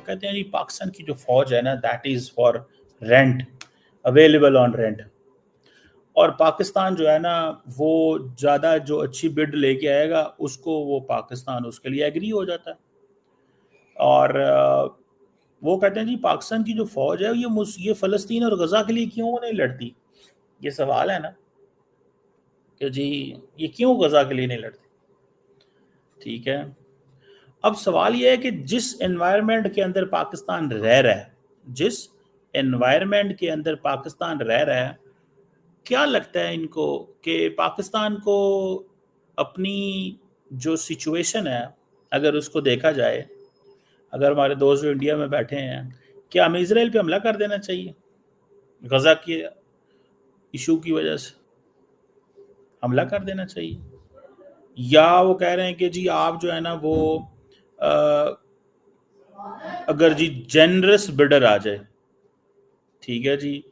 कहते हैं जी पाकिस्तान की जो फौज है ना that is for rent, available on rent. और पाकिस्तान जो है ना वो ज़्यादा जो अच्छी बिड लेके आएगा उसको वो पाकिस्तान उसके लिए एग्री हो जाता है। और वो कहते हैं जी पाकिस्तान की जो फौज है ये फ़लस्तीन और गज़ा के लिए क्यों नहीं लड़ती। ये सवाल है ना कि जी ये क्यों गज़ा के लिए नहीं लड़ती। ठीक है, अब सवाल ये है कि जिस एनवायरनमेंट के अंदर पाकिस्तान रह रहा है, जिस एनवायरनमेंट के अंदर पाकिस्तान रह रहा है, क्या लगता है इनको कि पाकिस्तान को अपनी जो सिचुएशन है अगर उसको देखा जाए, अगर हमारे दोस्त जो इंडिया में बैठे हैं, क्या हमें इजराइल पे हमला कर देना चाहिए गजा के इशू की वजह से हमला कर देना चाहिए, या वो कह रहे हैं कि जी आप जो है ना वो अगर जी जेनरस बिडर आ जाए, ठीक है जी,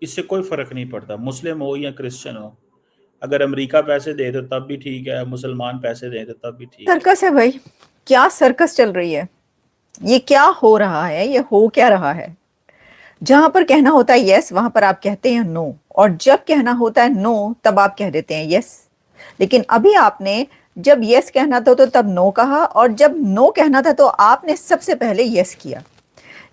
इससे कोई फर्क नहीं पड़ता मुस्लिम हो या क्रिश्चियन हो, अगर अमेरिका पैसे दे तो तब भी ठीक है, मुसलमान पैसे दे तो तब भी ठीक है। सर्कस है भाई, क्या सर्कस चल रही है, ये क्या हो रहा है, ये हो क्या रहा है। जहां पर कहना होता है यस वहां पर आप कहते हैं नो, और जब कहना होता है नो तब आप कह देते हैं यस। लेकिन अभी आपने जब यस कहना था तो तब नो कहा, और जब नो कहना था तो आपने सबसे पहले यस किया।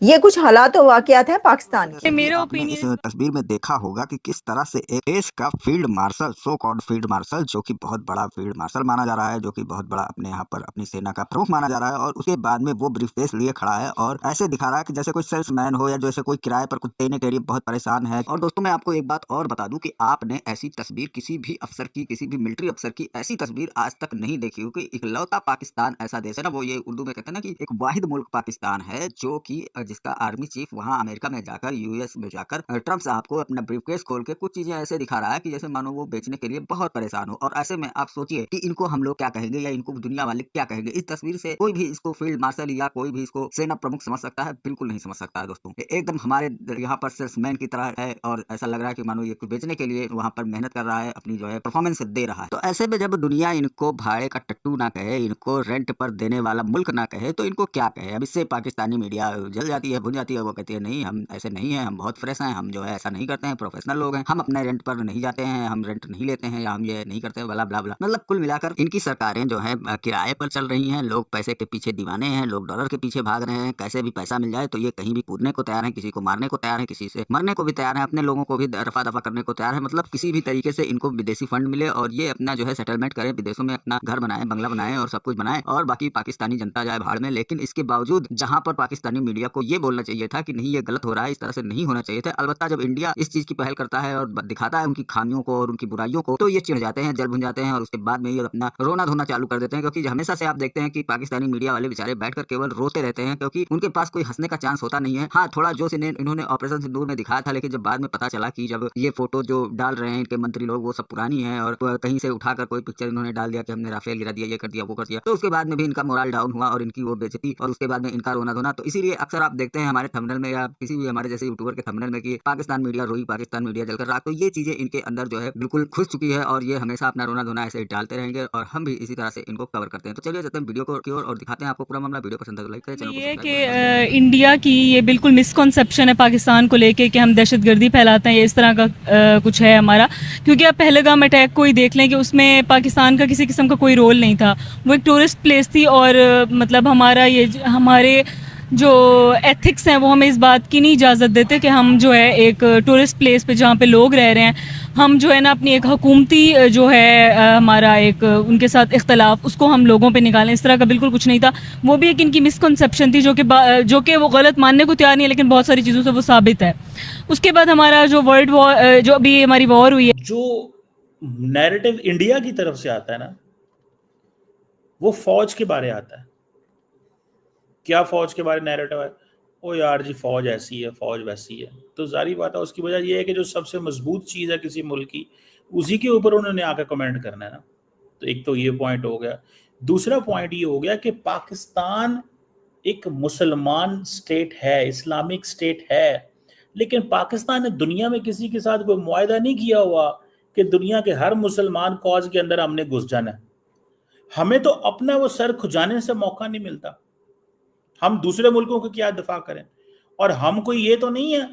ये कुछ हालात और वाकयात हैं पाकिस्तान के। मेरा ओपिनियन, इस तस्वीर में देखा होगा कि किस तरह से एक देश का field marshal, so called field marshal, जो कि बहुत बड़ा फील्ड मार्शल माना जा रहा है, जो कि बहुत बड़ा अपने यहाँ पर अपनी सेना का प्रमुख माना जा रहा है, और उसके बाद में वो ब्रीफकेस लिए खड़ा है और ऐसे दिखा रहा है कि जैसे कोई सेल्समैन हो या जैसे कोई किराए पर कुछ देने के लिए बहुत परेशान है। और दोस्तों मैं आपको एक बात और बता दूं कि आपने ऐसी तस्वीर किसी भी अफसर की, किसी भी मिलिट्री अफसर की ऐसी तस्वीर आज तक नहीं देखी होगी। इकलौता पाकिस्तान ऐसा देश है ना, वो ये उर्दू में कहते हैं ना कि एक वाहिद मुल्क पाकिस्तान है, जो कि जिसका आर्मी चीफ वहां अमेरिका में जाकर, यूएस में जाकर ट्रम्प साहब को अपना ब्रीफकेस खोल के कुछ चीजें ऐसे दिखा रहा है कि जैसे मानो वो बेचने के लिए बहुत परेशान हो। और ऐसे में आप सोचिए कि इनको हम लोग क्या कहेंगे या इनको दुनिया वाले क्या कहेंगे। इस तस्वीर से कोई भी इसको फील्ड मार्शल या कोई भी इसको सेना प्रमुख समझ सकता है? बिल्कुल नहीं समझ सकता है दोस्तों। एकदम हमारे यहाँ पर सेल्समैन की तरह है और ऐसा लग रहा है कि मानो ये कुछ बेचने के लिए वहां पर मेहनत कर रहा है, अपनी जो है परफॉर्मेंस दे रहा है। तो ऐसे में जब दुनिया इनको भाड़े का टट्टू ना कहे, इनको रेंट पर देने वाला मुल्क ना कहे, तो इनको क्या कहे। अब इससे पाकिस्तानी मीडिया जल जाती है, भुन जाती है। वो कहती है नहीं हम ऐसे नहीं है, हम बहुत फ्रेश हैं, हम जो है ऐसा नहीं करते हैं, प्रोफेशनल लोग हैं, हम अपने रेंट पर नहीं जाते हैं, हम रेंट नहीं लेते हैं, या हम ये नहीं करते हैं, बला बला बला। मतलब कुल मिलाकर इनकी सरकारें जो है किराए पर चल रही हैं, लोग पैसे के पीछे दीवाने हैं, लोग डॉलर के पीछे भाग रहे हैं, कैसे भी पैसा मिल जाए तो ये कहीं भी कूदने को तैयार है, किसी को मारने को तैयार है, किसी से मरने को भी तैयार है, अपने लोगों को भी रफा दफा करने को तैयार है। मतलब किसी भी तरीके से इनको विदेशी फंड मिले और ये अपना जो है सेटलमेंट करें, विदेशों में अपना घर बनाए, बंगला बनाए और सब कुछ बनाए, और बाकी पाकिस्तानी जनता जाए भाड़ में। लेकिन इसके बावजूद जहां पर पाकिस्तानी मीडिया को ये बोलना चाहिए था कि नहीं ये गलत हो रहा है, इस तरह से नहीं होना चाहिए था, अलबत्ता जब इंडिया इस चीज की पहल करता है और दिखाता है उनकी खामियों को और उनकी बुराइयों को, तो ये चिढ़ जाते हैं, जल भुन जाते हैं और उसके बाद में ये अपना रोना धोना चालू कर देते हैं। क्योंकि हमेशा से आप देखते हैं कि पाकिस्तानी मीडिया वाले बेचारे बैठकर केवल रोते रहते हैं, क्योंकि उनके पास कोई हंसने का चांस होता नहीं है। हाँ, थोड़ा जोश इन्होंने ऑपरेशन सिंदूर में दिखाया था, लेकिन जब बाद में पता चला कि जब ये फोटो जो डाल रहे हैं इनके मंत्री लोग वो सब पुरानी है और कहीं से उठाकर कोई पिक्चर इन्होंने डाल दिया कि हमने राफेल गिरा दिया, ये कर दिया, वो कर दिया, तो उसके बाद में भी इनका मोरल डाउन हुआ और इनकी वो बेइज्जती और उसके बाद में इनका रोना धोना। तो इसीलिए अक्सर आप देखते हैं हमारे थंबनेल में या किसी भी हमारे जैसे यूट्यूबर के थंबनेल में कि पाकिस्तान मीडिया रोई, पाकिस्तान मीडिया जलकर राख। तो ये चीजें इनके अंदर जो है बिल्कुल घुस चुकी है और ये हमेशा अपना रोना धोना ऐसे ही डालते रहेंगे और हम भी इसी तरह से इनको कवर करते हैं। तो चलिए चलते हैं वीडियो को की ओर और दिखाते हैं आपको पूरा मामला। वीडियो पसंद है तो लाइक करें, चैनल को ये सब्सक्राइब करें। कि इंडिया की ये बिल्कुल मिसकॉन्सेप्शन है पाकिस्तान को लेके कि हम दहशतगर्दी फैलाते हैं, ये इस तरह का कुछ है हमारा। क्योंकि आप पहलगाम अटैक को ही देख लें कि उसमें पाकिस्तान का किसी किस्म का कोई रोल नहीं था, वो एक टूरिस्ट प्लेस थी। और मतलब हमारा ये हमारे जो एथिक्स हैं वो हमें इस बात की नहीं इजाज़त देते कि हम जो है एक टूरिस्ट प्लेस पे जहाँ पे लोग रह रहे हैं, हम जो है ना अपनी एक हुकूमती जो है हमारा एक उनके साथ इख्तलाफ उसको हम लोगों पे निकालें। इस तरह का बिल्कुल कुछ नहीं था। वो भी एक इनकी मिसकंसेप्शन थी जो कि वो गलत मानने को तैयार नहीं है, लेकिन बहुत सारी चीज़ों से वो साबित है। उसके बाद हमारा जो वर्ल्ड वॉर, जो अभी हमारी वॉर हुई है, जो नैरेटिव इंडिया की तरफ से आता है ना वो फौज के बारे आता है। क्या फौज के बारे नैरेटिव है? ओ यार जी फौज ऐसी है, फौज वैसी है। तो जारी बात है, उसकी वजह यह है कि जो सबसे मजबूत चीज़ है किसी मुल्क की, उसी के ऊपर उन्होंने आकर कमेंट करना है ना। तो एक तो ये पॉइंट हो गया। दूसरा पॉइंट ये हो गया कि पाकिस्तान एक मुसलमान स्टेट है, इस्लामिक स्टेट है, लेकिन पाकिस्तान ने दुनिया में किसी के साथ कोई मुआहदा नहीं किया हुआ कि दुनिया के हर मुसलमान कॉज के अंदर हमने घुस जाना है। हमें तो अपना वो सर खुजाने से मौका नहीं मिलता। हम दूसरे मुल्कों को क्या दफा करें? और हम कोई ये तो नहीं है,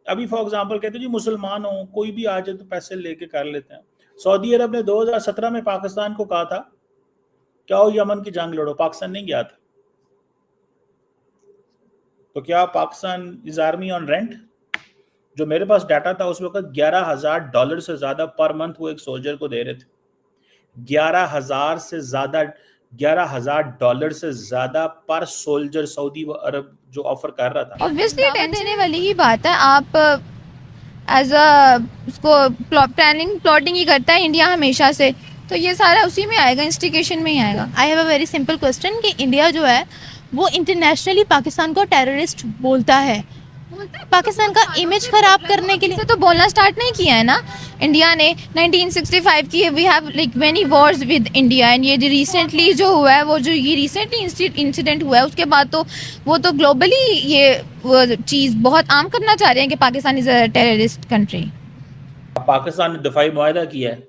अभी फॉर एग्जांपल कहते हैं जी मुसलमान हो, कोई भी आ जाए तो पैसे लेके कर लेते हैं। सऊदी अरब ने 2017 में पाकिस्तान को कहा था क्या हो यमन की जंग लड़ो, पाकिस्तान नहीं गया था। तो क्या Pakistan is army on rent? जो मेरे पास डाटा था उस वक्त $11,000 से ज्यादा पर मंथ वो एक सोल्जर को दे रहे थे। $11,000 से ज्यादा पर सोल्जर सऊदी अरब जो ऑफर कर रहा था। ऑब्वियसली टेंशन देने वाली ही बात है। आप एज अ उसको प्लॉटिंग ही करता है इंडिया हमेशा से, तो ये सारा उसी में आएगा, इंस्टिगेशन में ही आएगा। I have a very simple question कि इंडिया जो है वो इंटरनेशनली पाकिस्तान को टेररिस्ट बोलता है, पाकिस्तान का इमेज खराब करने के लिए तो बोलना स्टार्ट नहीं किया है ना इंडिया ने। 1965 की we have like many wars with India, and ये जो रिसेंटली जो हुआ है, वो जो ये रिसेंटली इंसिडेंट हुआ है, उसके बाद तो वो तो ग्लोबली ये चीज़ बहुत आम करना चाह रहे हैं कि Pakistan is a terrorist country. Pakistan ने दफाई मुआहदा किया है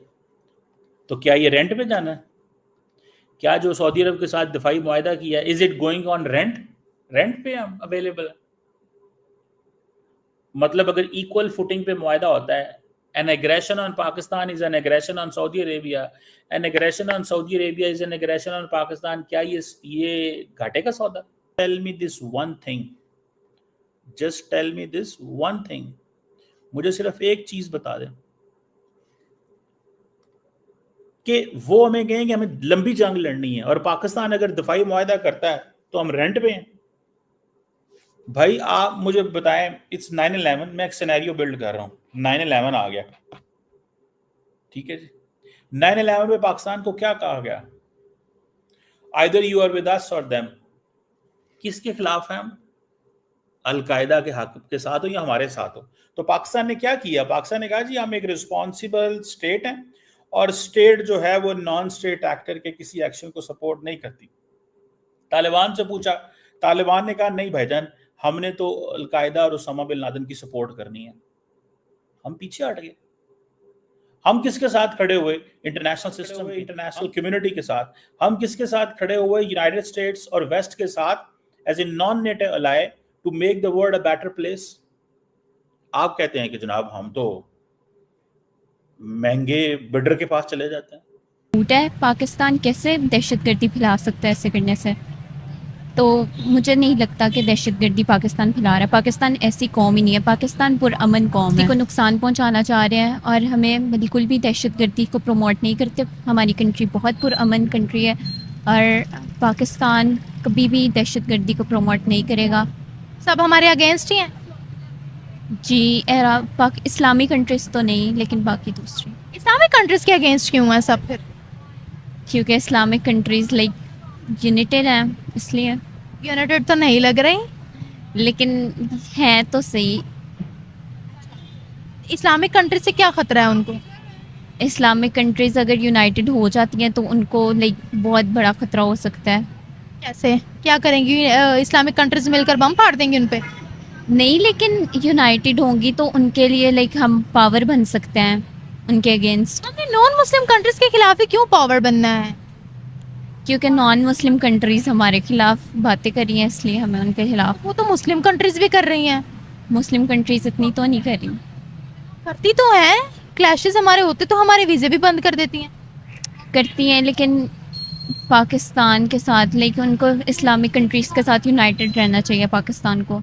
तो क्या ये रेंट पे जाना है? क्या जो सऊदी अरब के साथ दफाई मुआहदा किया है, is it going on rent? Rent पे हम अवेलेबल है। मतलब अगर इक्वल फुटिंग पे मुआहदा होता है, an aggression on Pakistan is an aggression on Saudi Arabia, an aggression on Saudi Arabia is an aggression on Pakistan, क्या ये घाटे का सौदा? Tell me this one thing, just tell me this one thing, मुझे सिर्फ एक चीज बता दें कि वो हमें कहेंगे हमें लंबी जंग लड़नी है और पाकिस्तान अगर दफाई मुआहदा करता है तो हम रेंट पे हैं। भाई आप मुझे बताएं, इट्स 9/11, मैं एक सिनेरियो बिल्ड कर रहा हूं, 9/11 आ गया, ठीक है जी। 9/11 में पाकिस्तान को क्या कहा गया? Either you are with us or them. किसके खिलाफ हैं हम? अलकायदा के हक के साथ हो या हमारे साथ हो? तो पाकिस्तान ने क्या किया? पाकिस्तान ने कहा जी हम एक रिस्पॉन्सिबल स्टेट हैं और स्टेट जो है वो नॉन स्टेट एक्टर के किसी एक्शन को सपोर्ट नहीं करती। तालिबान से पूछा, तालिबान ने कहा नहीं भाईजान, हमने तो अलकायदा और उसामा बिन लादेन की सपोर्ट करनी है। हम पीछे हट गए। हम किसके साथ खड़े हुए? इंटरनेशनल सिस्टम, इंटरनेशनल कम्युनिटी के साथ। हम किसके साथ खड़े हुए? यूनाइटेड स्टेट्स और वेस्ट के साथ, as a non native ally to make the world a better place. आप कहते हैं कि जनाब हम तो महंगे बिडर के पास चले जाते हैं। झूठ है। पाकिस्तान कैसे दहशतगर्दी फैला सकता है ऐसे करने से? तो मुझे नहीं लगता कि दहशतगर्दी पाकिस्तान फैला रहा है। पाकिस्तान ऐसी कौम ही नहीं है, पाकिस्तान पुरअमन कौम है। को नुकसान पहुंचाना चाह रहे हैं और हमें बिल्कुल भी दहशतगर्दी को प्रमोट नहीं करते। हमारी कंट्री बहुत पुरअमन कंट्री है और पाकिस्तान कभी भी दहशतगर्दी को प्रमोट नहीं करेगा। सब हमारे अगेंस्ट ही हैं जी। इस्लामी कंट्रीज़ तो नहीं, लेकिन बाकी दूसरी। इस्लामिक कंट्रीज़ के अगेंस्ट क्यों हैं सब फिर? क्योंकि इस्लामिक कंट्रीज़ लाइक यूनाइटेड हैं, इसलिए। यूनाइटेड तो नहीं लग रही, लेकिन हैं तो सही। इस्लामिक कंट्री से क्या ख़तरा है उनको? इस्लामिक कंट्रीज़ अगर यूनाइटेड हो जाती हैं तो उनको लाइक बहुत बड़ा ख़तरा हो सकता है। कैसे? क्या करेंगी इस्लामिक कंट्रीज़ मिलकर बम फाड़ देंगी उन पे? नहीं, लेकिन यूनाइटेड होंगी तो उनके लिए लाइक हम पावर बन सकते हैं उनके अगेंस्ट। हमने नॉन मुस्लिम कंट्रीज़ के खिलाफ ही क्यों पावर बनना है? क्योंकि नॉन मुस्लिम कंट्रीज़ हमारे खिलाफ बातें कर रही हैं, इसलिए हमें उनके खिलाफ। वो तो मुस्लिम कंट्रीज़ भी कर रही हैं। मुस्लिम कंट्रीज़ इतनी तो नहीं कर रही। करती तो हैं, क्लैशेस हमारे होते तो हमारे वीज़े भी बंद कर देती हैं। करती हैं, लेकिन पाकिस्तान के साथ लाइक उनको इस्लामिक कंट्रीज़ के साथ यूनाइटेड रहना चाहिए पाकिस्तान को।